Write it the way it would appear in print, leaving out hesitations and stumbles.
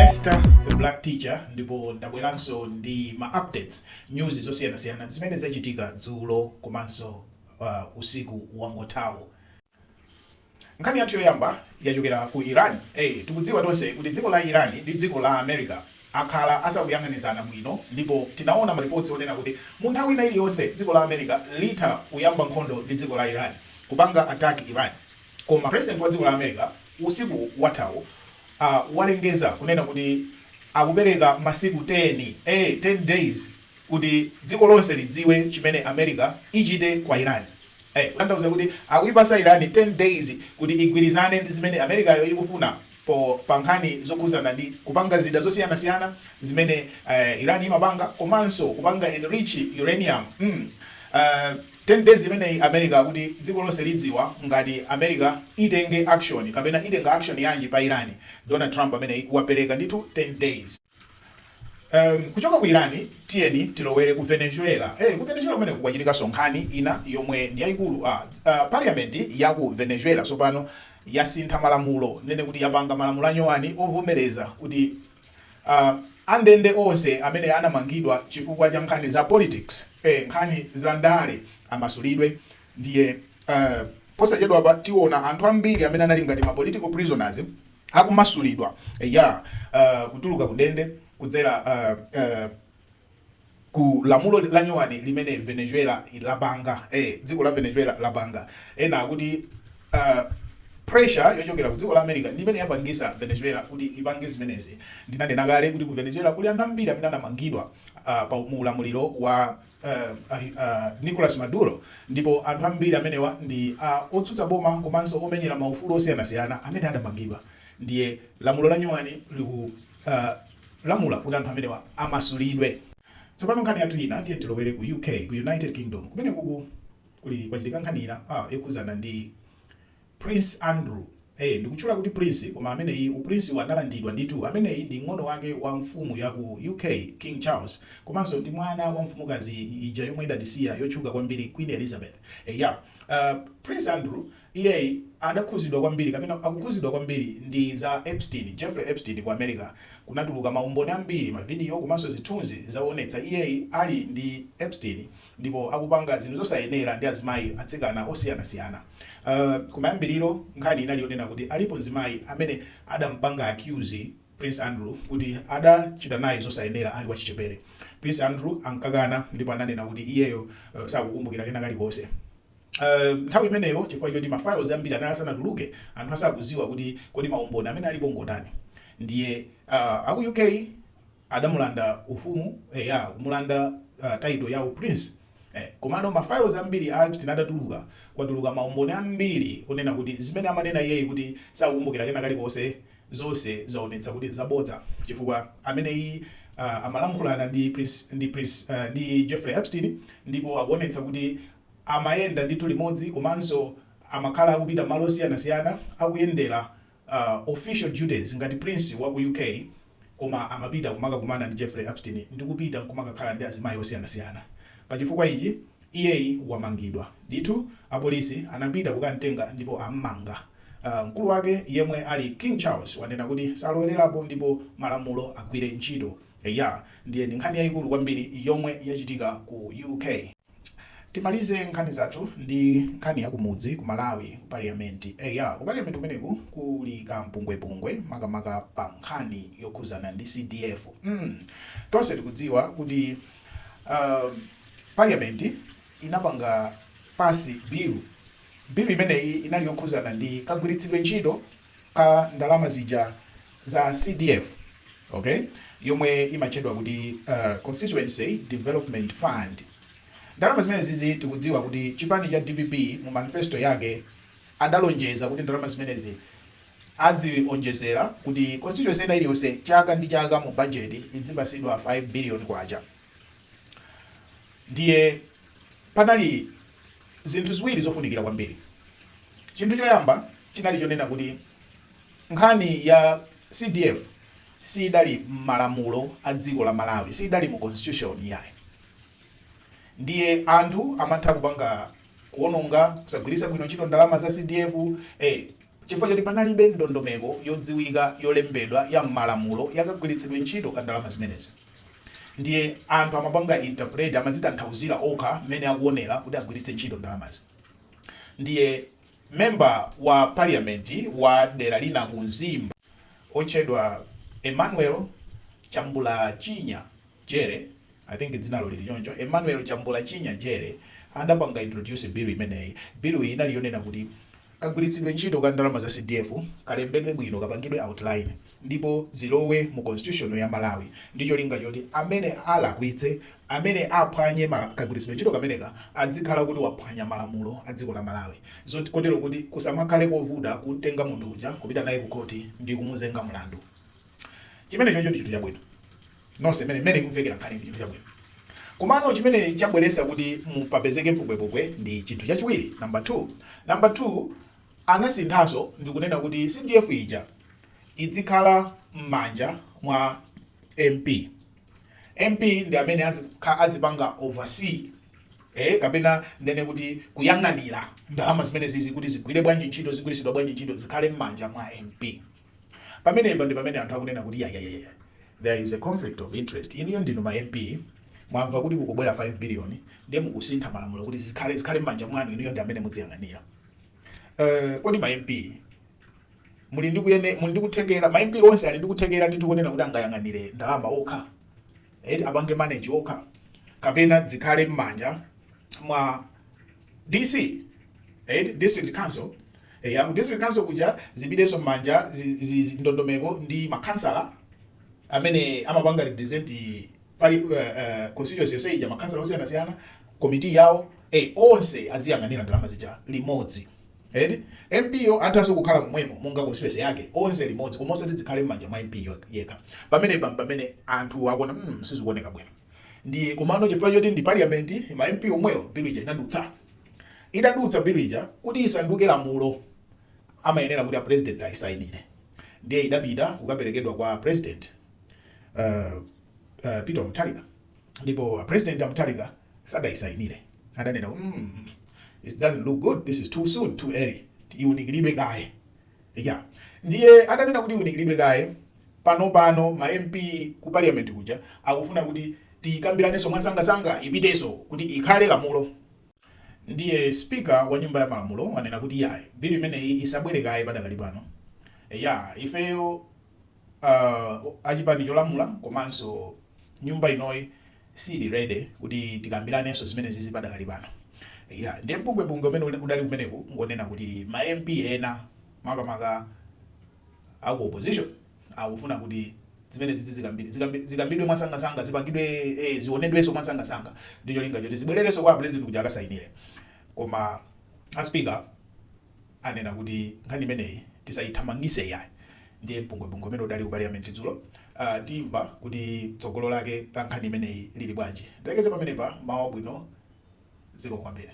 Esther the Black Teacher ndipo ndabweranso ndi ma updates news zosiyana zimene zachitika dzulo komanso usiku wangothawu. Nkhani yathu yoyamba yachokera ku Iran. Tikudziwa tonse kuti dziko la Iran ndi dziko la America akhala asakuyang'anizana bwino, ndipo tinaona maripoti onena kuti mu nthawi ina iliyonse dziko la America litha kuyamba nkhondo ndi dziko la Iran kupanga attack Iran. Koma president wa dziko la America usiku wathawu walengeza kunena kuti akupereka masiku 10 days kuti dziko lonse lidziwe chimene America ichite kwa Iran. Kutanthauza kuti akuyipasa Iran 10 days kuti igwirizane ndi zimene America yo ikufuna pa nkhani zokhuzana ndi kupanga zida zosiyana zimene Iran imapanga komanso kupanga enrich uranium. 10 days zimene America kuti dziko lonse lidziwa ngati America itenge action kapena itenga action yanji pa Iran. Donald Trump amene wapereka ndithu 10 days. Kuchoka ku Iran tiyeni tilowere ku Venezuela. Ku Venezuela kumene kwachitika sonkhani ina yomwe ndi yayikulu. Parliament ya ku Venezuela sopano yasintha malamulo nene kuti yapanga malamulo anyowani ovomereza kuti andende onse amene anamangidwa chifukwa cha nkhani za politics, nkhani za ndale amasulidwe. Ndiye posachedwa pa tiona anthu ambiri amene anali ngati ma political prisoners akumasulidwa kutuluka kudende kudzera ku lamulo la nyowani limene Venezuela lapanga, dziko la Venezuela lapanga. Ena kuti pressure yochokera ku dziko la America ndimene yapangisa Venezuela kuti ipange zimenezi. Ndinanena kale kuti ku Venezuela kuli anthu ambiri amene anamangidwa pa ulamuliro wa Nicolas Maduro, ndipo anthu ambiri amenewa ndi otsutsa boma komanso omenyera maufulu osiyanasiyana amene adamangidwa. Ndiye lamulo la nyowani liku lamula kuti anthu amenewa amasulidwe. Tsopano nkhani yathu ina tiye tilowere ku UK, ku United Kingdom, kumene kuli kwachitika nkhani ina yokhuzana ndi Prince Andrew. Ndikutchula kuti Prince koma ameneyi uprince wanalandidwa ndithu. Ameneyi ndi ng'ono wake wa mfumu ya ku UK, King Charles, komanso ndi mwana wa mfumukazi ija yomwe idatisiya yotchuka kwambiri, Queen Elizabeth. Prince Andrew iye adakhuzidwa kwambiri kapena akukhuzidwa kwambiri ndi za Jeffrey Epstein ku America. Kunatuluka maumboni ambiri, mavidiyo komanso zithunzi zaonetsa iye ali ndi Epstein ndipo akupanga zinthu zosayenera ndi azimayi atsikana osiyanasiyana. Kumayambiriro nkhani inali yonena kuti alipo mzimayi amene adampanga accuse Prince Andrew kuti adachita naye zosayenera ali wachichepere. Prince Andrew ankakana ndipo ananena kuti iyeyo sakukumbukira kena kalikonse. Nthawi imeneyo chifukwa choti mafiles ambiri anali asanatuluke, anthu asakuziwa kuti kodi maumboni amene alipo ngotani. Ndiye aku UK adamulanda ufumu, kumulanda title ya prince. Komano mafiles ambiri adatuluka, kwatuluka maumboni ambiri onena kuti zimene amanena iye kuti sakukumbukira kena kalikonse zonse zaonetsa kuti zabodza, chifukwa ameneyi amalankhulana ndi Jeffrey Epstein ndipo akuonetsa kuti amayenda ndithu limodzi komanso amakhala akupita malo osiyanasiyana akuyendera official duties ngati prince wa ku UK, koma amapita kumakakumana ndi Jeffrey Epstein ndi kupita kumakakhala ndi azimayi osiyanasiyana. Pachifukwa ichi iyeyi wamangidwa ndithu. Apolisi anapita kukamtenga ndipo ammanga. Mkulu wake yemwe ali King Charles wanena kuti salowererapo ndipo malamulo agwire ntchito. Ndiye ndi nkhani yayikulu kwambiri yomwe yachitika ku UK. Timalize nkhani zathu ndi nkhani ya kumudzi ku Malawi, ku Parliament. Ku Parliament kumeneku kuli kampungwepungwe makamaka pa nkhani yokhuzana ndi CDF. Tonse tikudziwa kuti Parliament inapanga pasi bill imeneyi inali yokhuzana ndi kagwiritsidwe ntchito ka ndalama zija za CDF, yomwe imachedwa kuti Constituency Development Fund. Ndalama zimenezi tikudziwa kuti chipani cha DPP mu manifesto yake adalonjeza kuti ndalama zimenezi adzionjezera kuti constituency ina iliyonse chaka ndi chaka mu budget idzipasidwa 5 billion kwacha. Ndiye panali zinthu ziwiri zofunikira kwambiri. Chinthu choyamba chinali chonena kuti nkhani ya CDF sidali malamulo a dziko la Malawi, sidali mu constitution yayi. Ndiye anthu amatha kupanga kuononga kusagwiritsa bwino ntchito ndalama za CDF. chifukwa choti panalibe ndondomeko yodziwika yolembedwa ya m'malamulo yakagwiritsidwe ntchito ka ndalama zimenezi. Ndiye anthu amapanga interpret amazitanthauzira okha mmene akuonera kuti agwiritse ntchito ndalamazi. Ndiye member wa parliament wa dera lina ku Nzimba otchedwa Emmanuel Chambula Chinya Jere, I think dzinalo lili choncho, Emmanuel Chambula Chinya Jere adapanga introduce bill imeneyi. Bill iyi inali yonena kuti kagwiritsidwe ntchito ka ndalama za CDF kalembedwe bwino, kapangidwe outline ndipo zilowe mu constitution ya Malawi. Ndicho linga choti amene alakwitse, amene aphwanye kagwiritsidwe ntchito kameneka adzikhala kuti waphwanya malamulo a dziko la Malawi. Zoti kotero kuti kusamakhale kovuta kutenga munthu uja kupita naye ku koti ndi kumuzenga mlandu. Chimene choncho ndi chinthu chabwino. Nonse mmene kumvekera nkhani ndi chinthu chabwino. Komano chimene chabweretsa kuti mupapezeke mpubwepubwe ndi chinthu chachiwiri, number 2 anasinthaso ndi kunena kuti CDF ija idzikhala m'manja mwa MP. MP ndi amene azipanga oversee kapena ndene kuti kuyang'anira ndalama zimene zizi kuti zigwire bwanji ntchito, zigwiritsidwa bwanji ntchito, zikhale m'manja mwa MP. Pamenepa ndi pamene anthu akunena kuti there is a conflict of interest. Iniyo ndinu ma MP mwamva kuti kukubwera 5 billion ndiye mukusintha malamulo kuti zikhale m'manja mwanu, iniyo ndi amene mudziyang'anira. Kodi ma MP muli ndi kuthekera, ma MP onse ali ndi kuthekera ndi tikunena kuti angayang'anire ndalama okha, abange manage okha, kapena zikhale m'manja mwa DC, district council. District council kuja zipiteso m'manja ndondomeko ndi makansala amene amapanga represent constituency yonse ija, makansala osiyanasiyana, committee yawo onse aziyang'anira ndalama zija limodzi. MP yo athaso kukhala momwemo monga constituency yake onse limodzi, koma osati zikhale m'manja mwa MP yekha. Pamene anthu akuona sizikuoneka bwino. Ndiye komano chifukwa choti ndi parliament, ma MP omwewo bill ija idadutsa bill ija kuti isanduke lamulo, amayenera kuti a president ayisainire. Ndiye idapita kukaperekedwa kwa president Peter Mutharika, ndipo president Mutharika sadayisainire. Adanena it doesn't look good, this is too soon, too early, iunikilidwe kaye. Ndiye adanena kuti iunikilidwe kaye. Pano ma MP ku parliament kuja akufuna kuti tikambiraneso mwasangasanga ipiteso kuti ikhale lamulo. Ndiye speaker wa nyumba ya malamulo wanena kuti bill imeneyi isabwere kaye padakali pano. Ifeyo achipani cholamula komanso nyumba inoyi sili ready kuti tikambiraneso zimene zizi padakali pano. Ndiye mpungwepungwe umene udali kumeneku ngonena kuti ma MP ena makamaka aku opposition akufuna kuti zimene zizi zikambidwe mwasangasanga, zipangidwe zionedweso mwasangasanga. Ndicho linga choti zibwerereso kwa president kuti akasainire. Koma a speaker anena kuti nkhani imeneyi tisayithamangise Ndiye mpungwepungwe umene udali ku parliament dzulo. Timva kuti tsogolo lake la nkhani imeneyi lili bwanji. Ndilekeze pamenepa, mawu abwino, zikomo kwambiri.